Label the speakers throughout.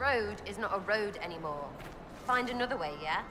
Speaker 1: road is not a road anymore. Find another way, yeah?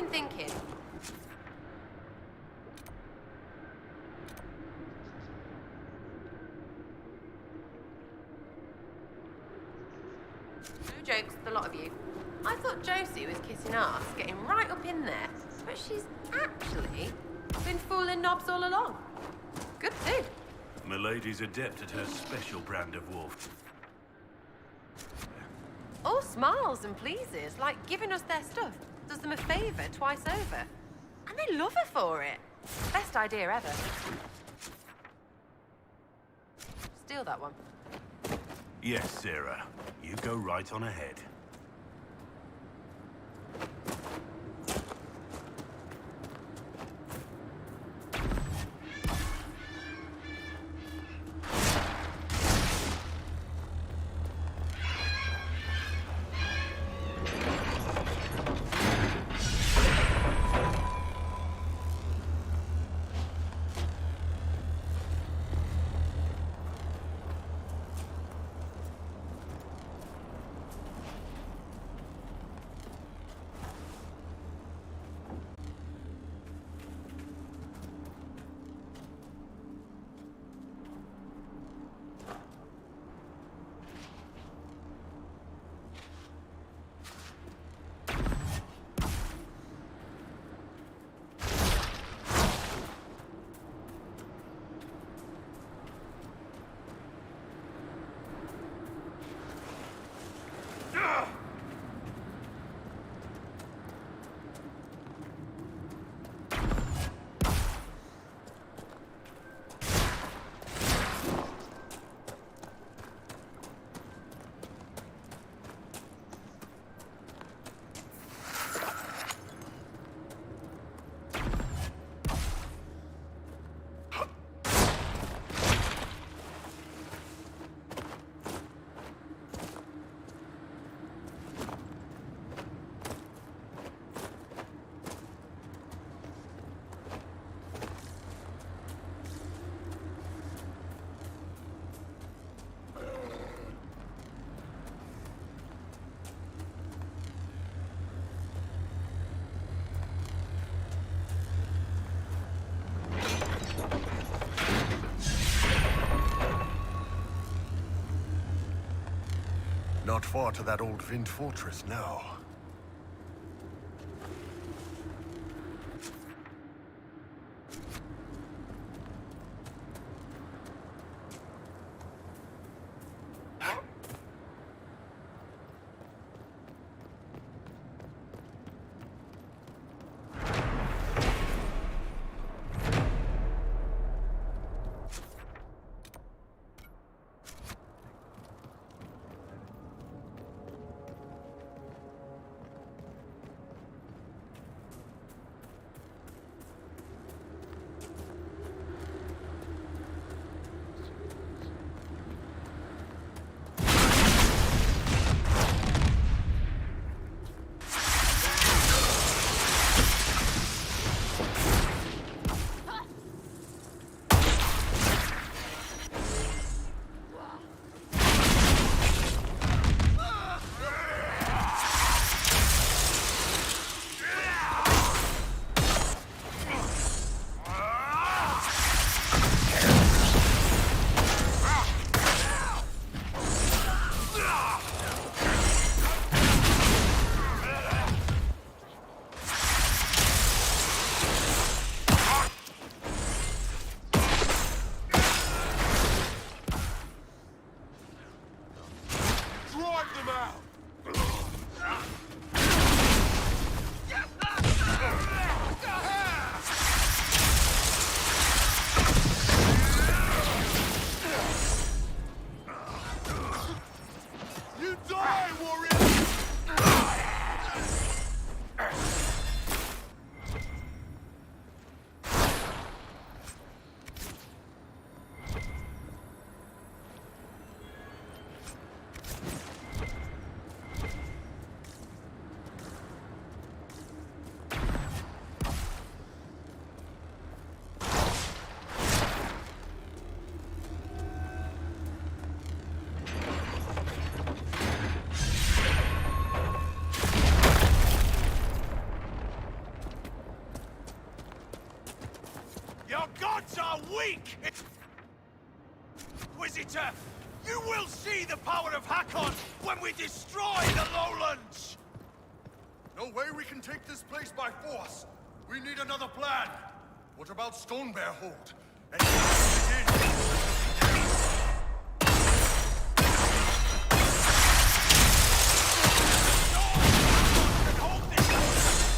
Speaker 1: Thinking. No jokes, the lot of you. I thought Josie was kissing ass, getting right up in there, but she's actually been fooling knobs all along. Good too.
Speaker 2: Milady's adept at her special brand of wolf.
Speaker 1: All smiles and pleases, like giving us their stuff. does them a favour twice over. And they love her for it. Best idea ever. Steal that one.
Speaker 2: Yes, Sarah. You go right on ahead.
Speaker 3: Not far to that old Vind fortress now.
Speaker 4: Weak! Inquisitor, you will see the power of Hakon when we destroy the lowlands!
Speaker 3: No way we can take this place by force. We need another plan. What about Stonebear Hold? And
Speaker 4: hold this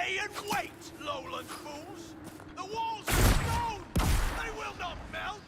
Speaker 4: Stay and wait, lowland fools! The walls are stone! They will not melt!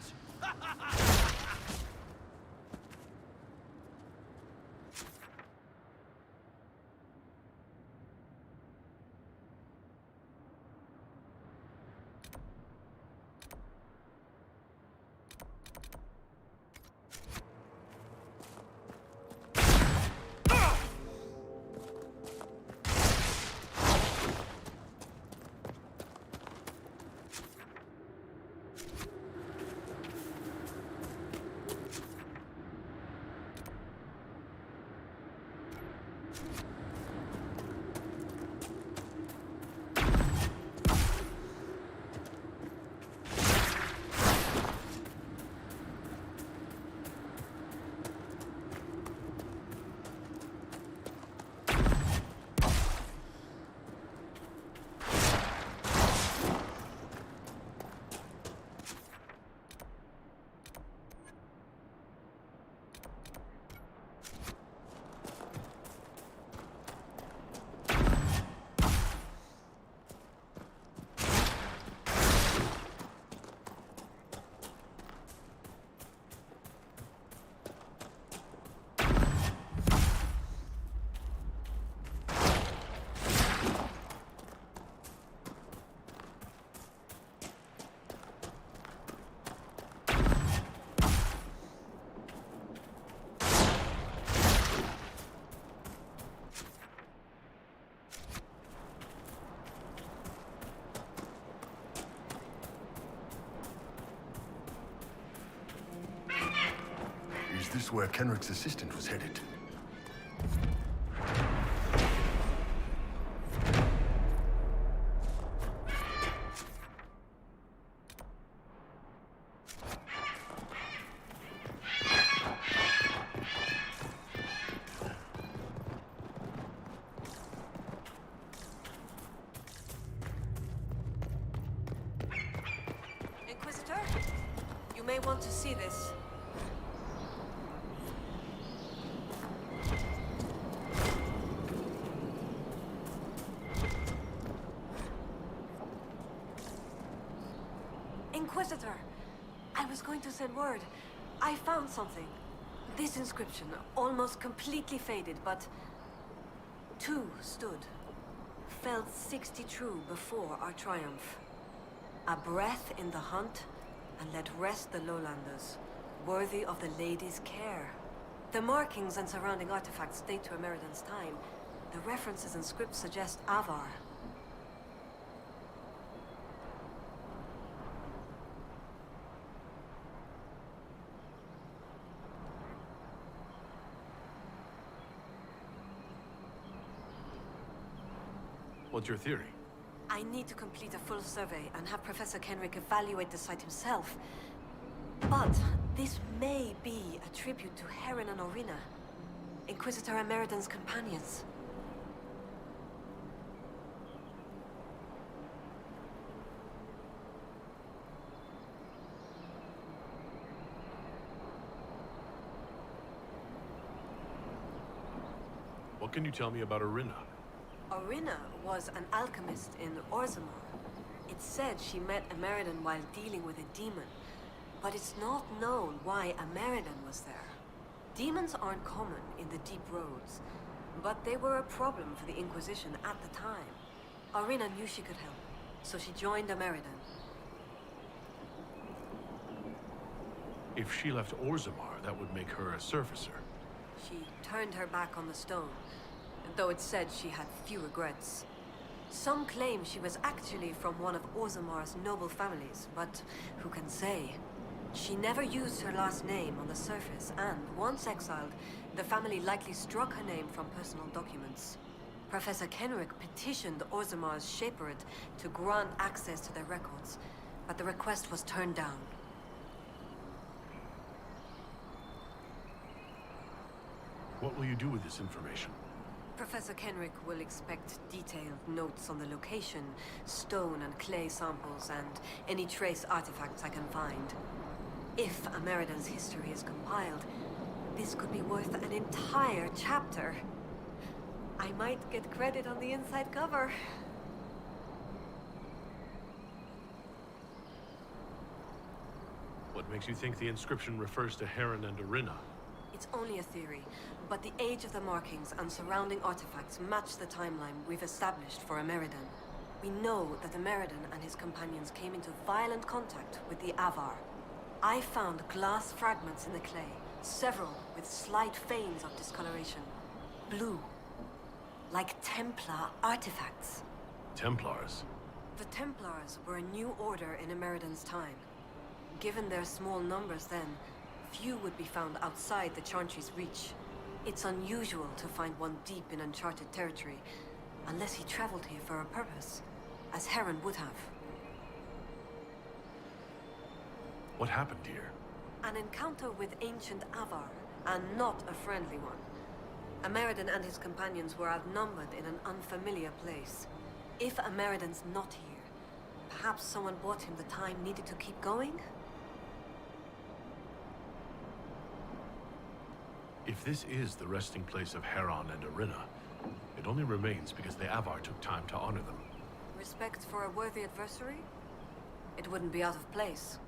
Speaker 3: Is this where Kenrick's assistant was headed?
Speaker 5: Inquisitor, you may want to see this. Inquisitor, I was going to send word. I found something. This inscription, almost completely faded, but two stood. Felt 60 true before our triumph. A breath in the hunt, and let rest the lowlanders, worthy of the lady's care. The markings and surrounding artifacts date to Ameridan's time. The references and scripts suggest Avar.
Speaker 2: What's your theory?
Speaker 5: I need to complete a full survey and have Professor Kenrick evaluate the site himself. But this may be a tribute to Heron and Orina, Inquisitor Ameridan's companions.
Speaker 2: What can you tell me about Orina?
Speaker 5: Orina was an alchemist in Orzammar. It's said she met Ameridan while dealing with a demon, but it's not known why Ameridan was there. Demons aren't common in the deep roads, but they were a problem for the Inquisition at the time. Orina knew she could help, so she joined Ameridan.
Speaker 2: If she left Orzammar, that would make her a surfacer.
Speaker 5: She turned her back on the stone, though it's said she had few regrets. Some claim she was actually from one of Orzammar's noble families, but who can say? She never used her last name on the surface, and once exiled, the family likely struck her name from personal documents. Professor Kenrick petitioned Orzammar's Shapered to grant access to their records, but the request was turned down.
Speaker 2: What will you do with this information?
Speaker 5: Professor Kenrick will expect detailed notes on the location, stone and clay samples, and any trace artifacts I can find. If Ameridan's history is compiled, this could be worth an entire chapter. I might get credit on the inside cover.
Speaker 2: What makes you think the inscription refers to Heron and Irina?
Speaker 5: It's only a theory, but the age of the markings and surrounding artifacts match the timeline we've established for Ameridan. We know that Ameridan and his companions came into violent contact with the Avar. I found glass fragments in the clay, several with slight veins of discoloration. Blue. Like Templar artifacts.
Speaker 2: Templars?
Speaker 5: The Templars were a new order in Ameridan's time. Given their small numbers then, few would be found outside the Chantry's reach. It's unusual to find one deep in uncharted territory, unless he traveled here for a purpose, as Heron would have.
Speaker 2: What happened here?
Speaker 5: An encounter with ancient Avar, and not a friendly one. Ameridan and his companions were outnumbered in an unfamiliar place. If Ameridan's not here, perhaps someone bought him the time needed to keep going?
Speaker 2: If this is the resting place of Heron and Irina, it only remains because the Avar took time to honor them.
Speaker 5: Respect for a worthy adversary? It wouldn't be out of place.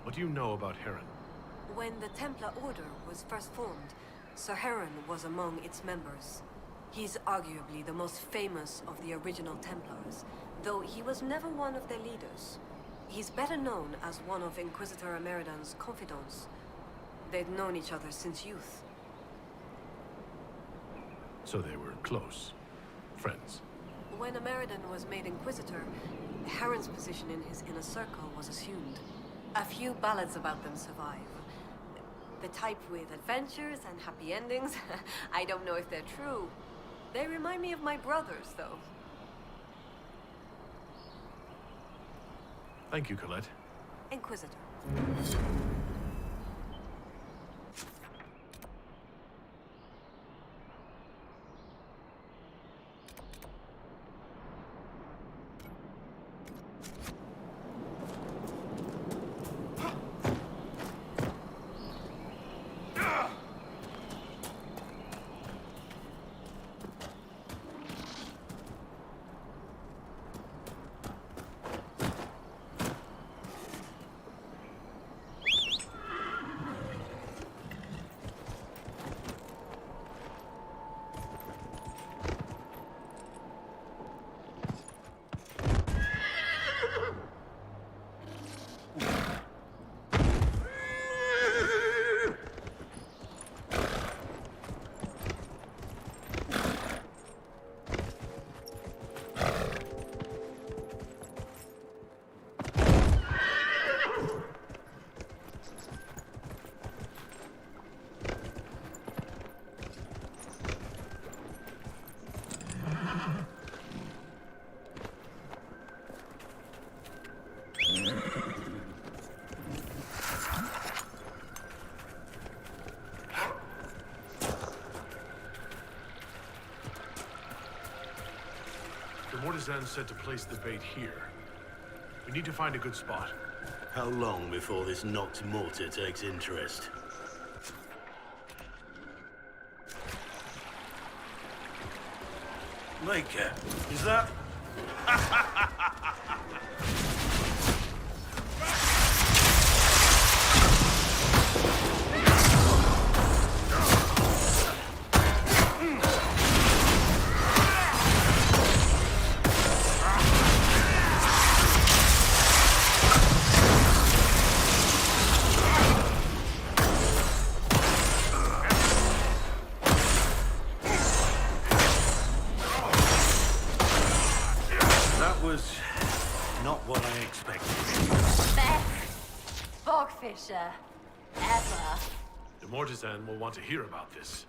Speaker 2: What do you know about Heron?
Speaker 5: When the Templar Order was first formed, Sir Heron was among its members. He's arguably the most famous of the original Templars, though he was never one of their leaders. He's better known as one of Inquisitor Ameridan's confidants. They'd known each other since youth.
Speaker 2: So they were close. Friends.
Speaker 5: When Ameridan was made Inquisitor, Heron's position in his inner circle was assumed. A few ballads about them survive. The type with adventures and happy endings. I don't know if they're true. They remind me of my brothers, though.
Speaker 2: Thank you, Colette.
Speaker 5: Inquisitor.
Speaker 2: Mortizan said to place the bait here. We need to find a good spot.
Speaker 6: How long before this Nox Mortar takes interest? Maker, is that?
Speaker 1: Ever.
Speaker 2: The Mortizan will want to hear about this.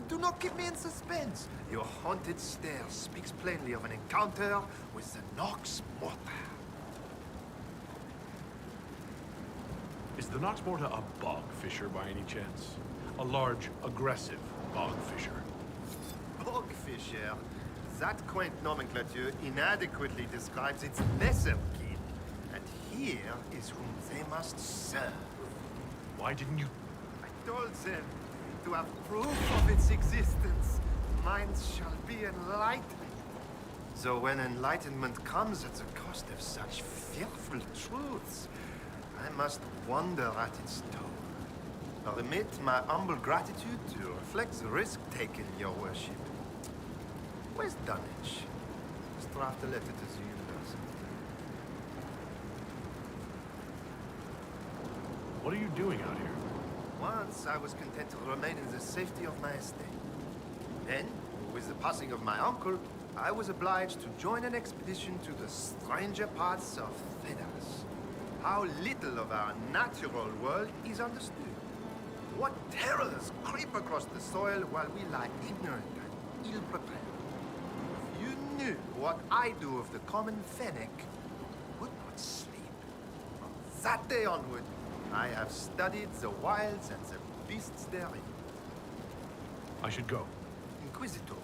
Speaker 7: do not keep me in suspense. Your haunted stare speaks plainly of an encounter with the Nox Morta.
Speaker 2: Is the Nox Morta a bog fisher by any chance? A large, aggressive bog fisher?
Speaker 7: Bogfisher. That quaint nomenclature inadequately describes its lesser kin. And here is whom they must serve.
Speaker 2: Why didn't you...
Speaker 7: I told them to have proof of its existence. Minds shall be enlightened. So when enlightenment comes at the cost of such fearful truths, I must wonder at its tone. Permit my humble gratitude to reflect the risk taken, your worship. Where's Dunwich? Let's draft a letter to the universe.
Speaker 2: What are you doing out here?
Speaker 7: Once I was content to remain in the safety of my estate. Then, with the passing of my uncle, I was obliged to join an expedition to the stranger parts of Thedas. How little of our natural world is understood. What terrors creep across the soil while we lie ignorant and ill-prepared. If you knew what I do of the common fennec, you would not sleep. From that day onward, I have studied the wilds and the beasts therein.
Speaker 2: I should go.
Speaker 7: Inquisitor.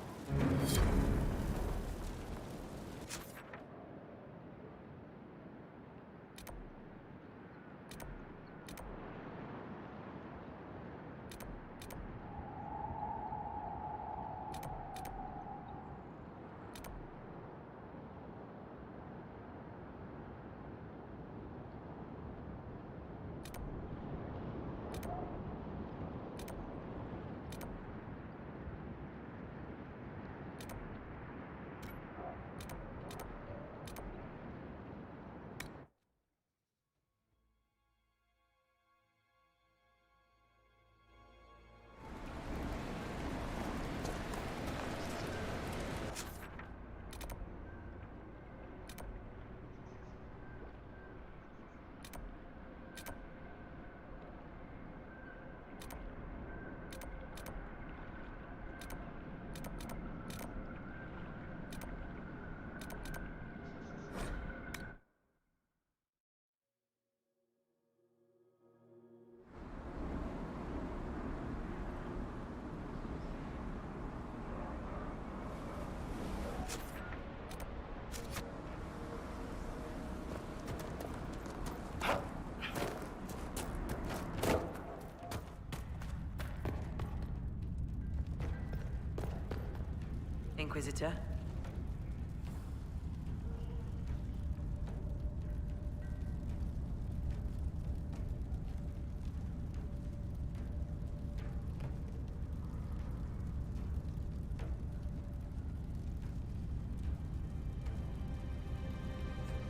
Speaker 8: Inquisitor?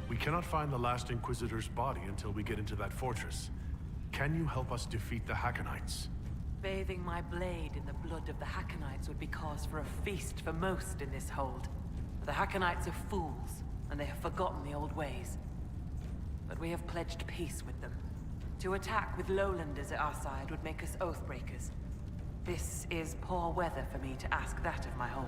Speaker 2: We cannot find the last Inquisitor's body until we get into that fortress. Can you help us defeat the Hackonites?
Speaker 8: Bathing my blade in the blood of the Hackonites would be cause for a feast for most in this hold. The Hackonites are fools, and they have forgotten the old ways. But we have pledged peace with them. To attack with lowlanders at our side would make us oathbreakers. This is poor weather for me to ask that of my hold.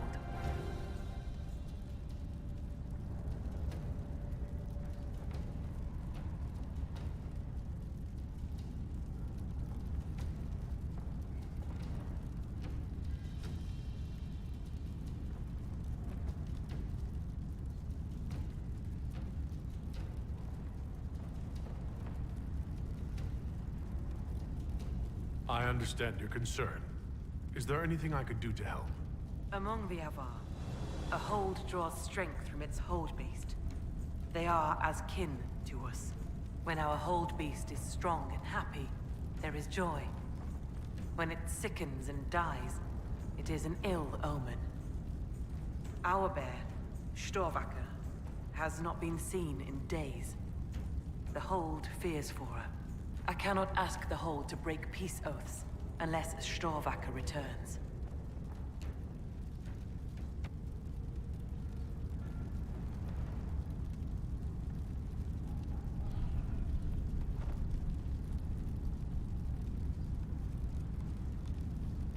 Speaker 2: I understand your concern. Is there anything I could do to help?
Speaker 8: Among the Avar, a hold draws strength from its hold beast. They are as kin to us. When our hold beast is strong and happy, there is joy. When it sickens and dies, it is an ill omen. Our bear, Storvacker, has not been seen in days. The hold fears for her. I cannot ask the hold to break peace oaths unless Storvacker returns.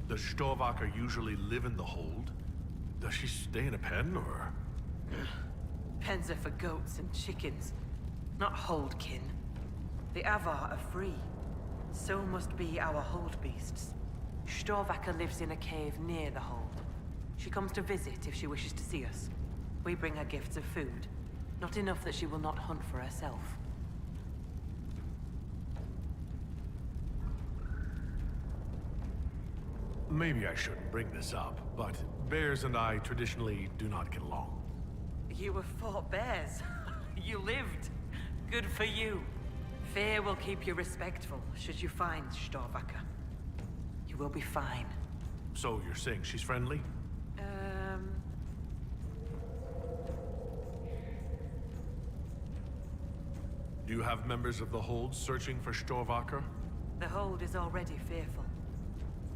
Speaker 2: Does Storvaker usually live in the hold? Does she stay in a pen, or...?
Speaker 8: Pens are for goats and chickens, not holdkin. The Avar are free. So must be our hold beasts. Storvaker lives in a cave near the hold. She comes to visit if she wishes to see us. We bring her gifts of food. Not enough that she will not hunt for herself.
Speaker 2: Maybe I shouldn't bring this up, but bears and I traditionally do not get along.
Speaker 8: You have fought bears. You lived. Good for you. Fear will keep you respectful should you find Storvaker. You will be fine.
Speaker 2: So you're saying she's friendly? Do you have members of the hold searching for Storvaker?
Speaker 8: The hold is already fearful.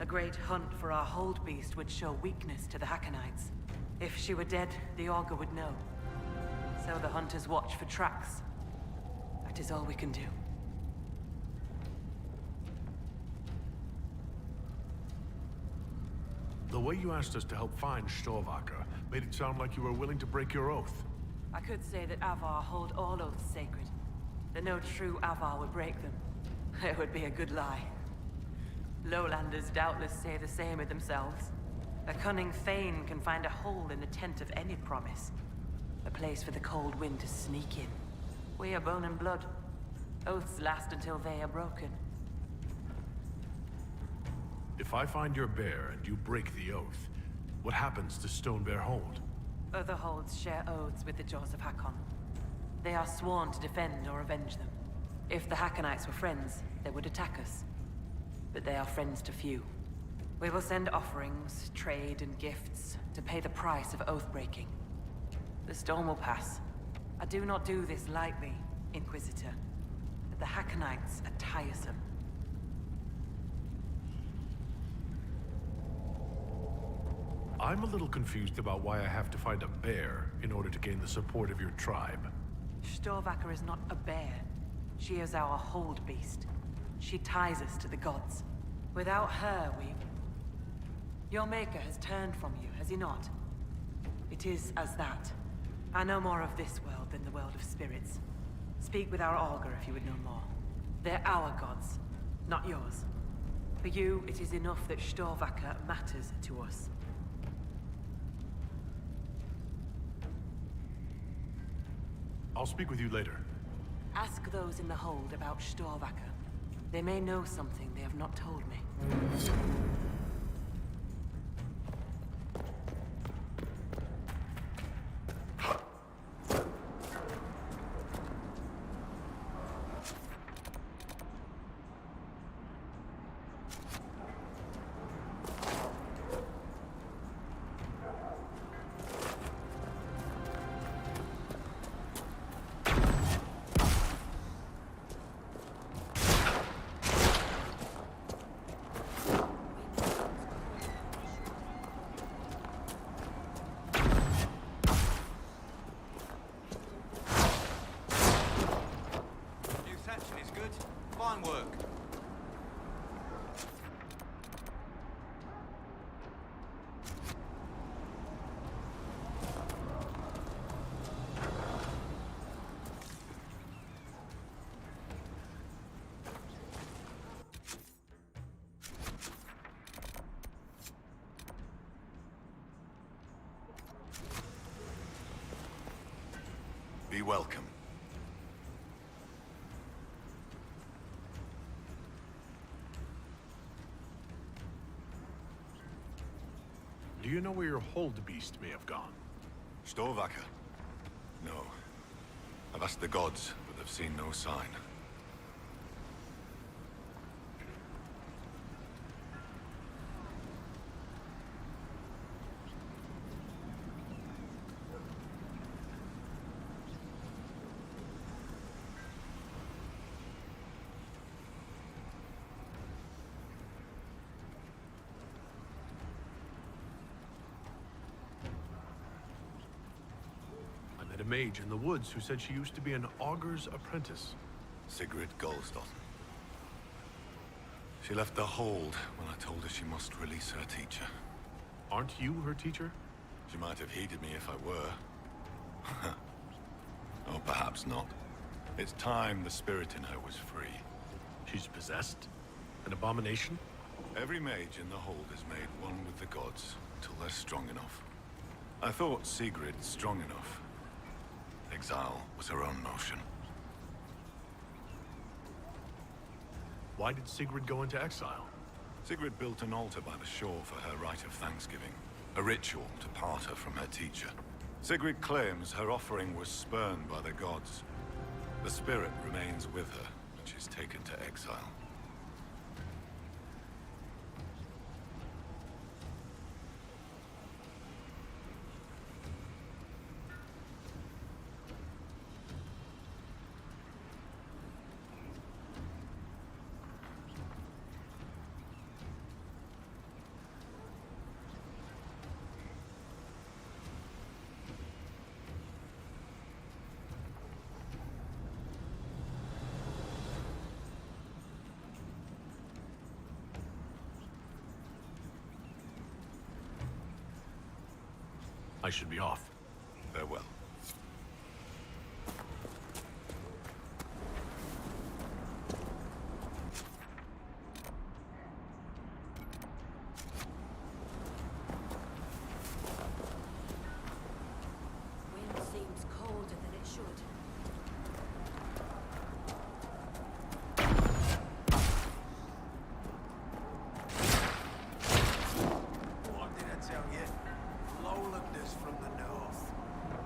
Speaker 8: A great hunt for our hold beast would show weakness to the Hakkonites. If she were dead, the Augur would know. So the hunters watch for tracks. That is all we can do.
Speaker 2: The way you asked us to help find Storvaker made it sound like you were willing to break your oath.
Speaker 8: I could say that Avar hold all oaths sacred. That no true Avar would break them. It would be a good lie. Lowlanders doubtless say the same of themselves. A cunning Thane can find a hole in the tent of any promise. A place for the cold wind to sneak in. We are bone and blood. Oaths last until they are broken.
Speaker 2: If I find your bear and you break the oath, what happens to Stone Bear Hold?
Speaker 8: Other holds share oaths with the Jaws of Hakon. They are sworn to defend or avenge them. If the Hakkonites were friends, they would attack us. But they are friends to few. We will send offerings, trade, and gifts to pay the price of oath-breaking. The storm will pass. I do not do this lightly, Inquisitor. But the Hakkonites are tiresome.
Speaker 2: I'm a little confused about why I have to find a bear in order to gain the support of your tribe.
Speaker 8: Storvaker is not a bear. She is our hold beast. She ties us to the gods. Without her, we... Your maker has turned from you, has he not? It is as that. I know more of this world than the world of spirits. Speak with our Augur if you would know more. They're our gods, not yours. For you, it is enough that Storvaker matters to us.
Speaker 2: I'll speak with you later.
Speaker 8: Ask those in the hold about Storvaker. They may know something they have not told me.
Speaker 4: Fine work.
Speaker 3: Be welcome.
Speaker 2: Do you know where your hold beast may have gone?
Speaker 3: Storvaker? No. I've asked the gods, but they've seen no sign.
Speaker 2: A mage in the woods who said she used to be an augur's apprentice.
Speaker 3: Sigrid Goldsdotter. She left the hold when I told her she must
Speaker 9: must release her teacher.
Speaker 2: Aren't you her teacher?
Speaker 9: She might have heeded me if I were. Or perhaps not. It's time the spirit in her was free.
Speaker 2: She's possessed? An abomination?
Speaker 9: Every mage in the hold is made one with the gods, till they're strong enough. I thought Sigrid strong enough. Exile was her own motion.
Speaker 2: Why did Sigrid go into exile?
Speaker 9: Sigrid built an altar by the shore for her rite of thanksgiving. A ritual to part her from her teacher. Sigrid claims her offering was spurned by the gods. The spirit remains with her when she's taken to exile.
Speaker 2: I should be off.
Speaker 9: Farewell.
Speaker 5: Wind seems colder than it should.
Speaker 4: What did I tell you? Lowlanders from the north.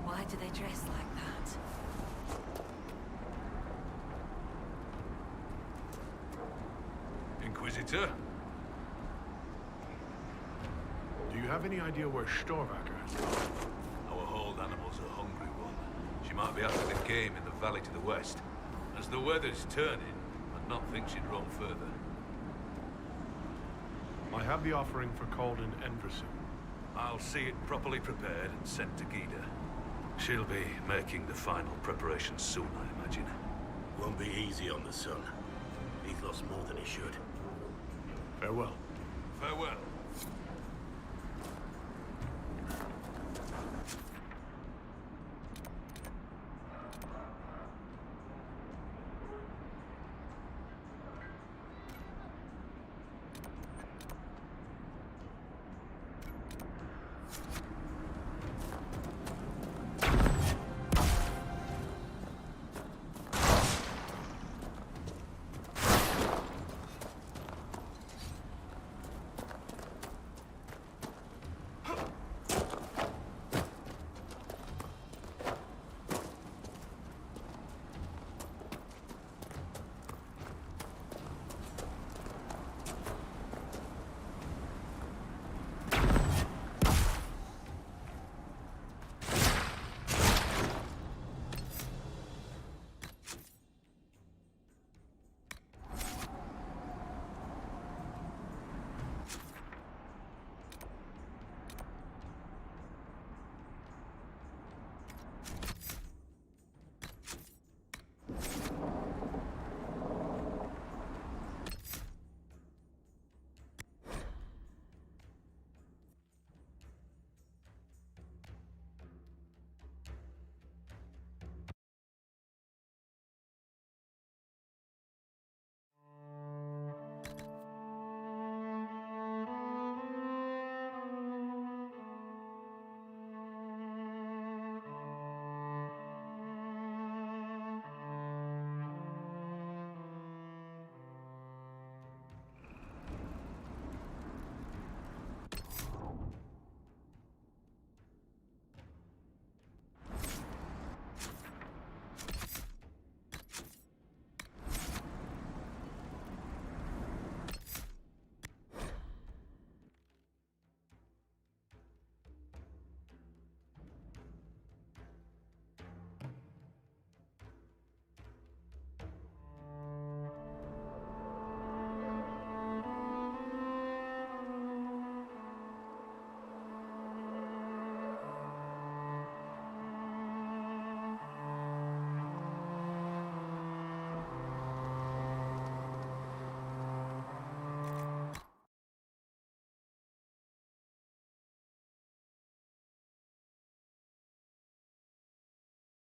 Speaker 5: Why do they dress like that?
Speaker 10: Inquisitor?
Speaker 2: Do you have any idea where Storvaker is?
Speaker 10: Our hold animal's a hungry one. She might be after the game in the valley to the west. As the weather's turning, I'd not think she'd roam further.
Speaker 2: I have the offering for Calden Endresen.
Speaker 10: I'll see it properly prepared and sent to Gida. She'll be making the final preparations soon, I imagine.
Speaker 6: Won't be easy on the son. He's lost more than he should.
Speaker 2: Farewell.
Speaker 10: Farewell.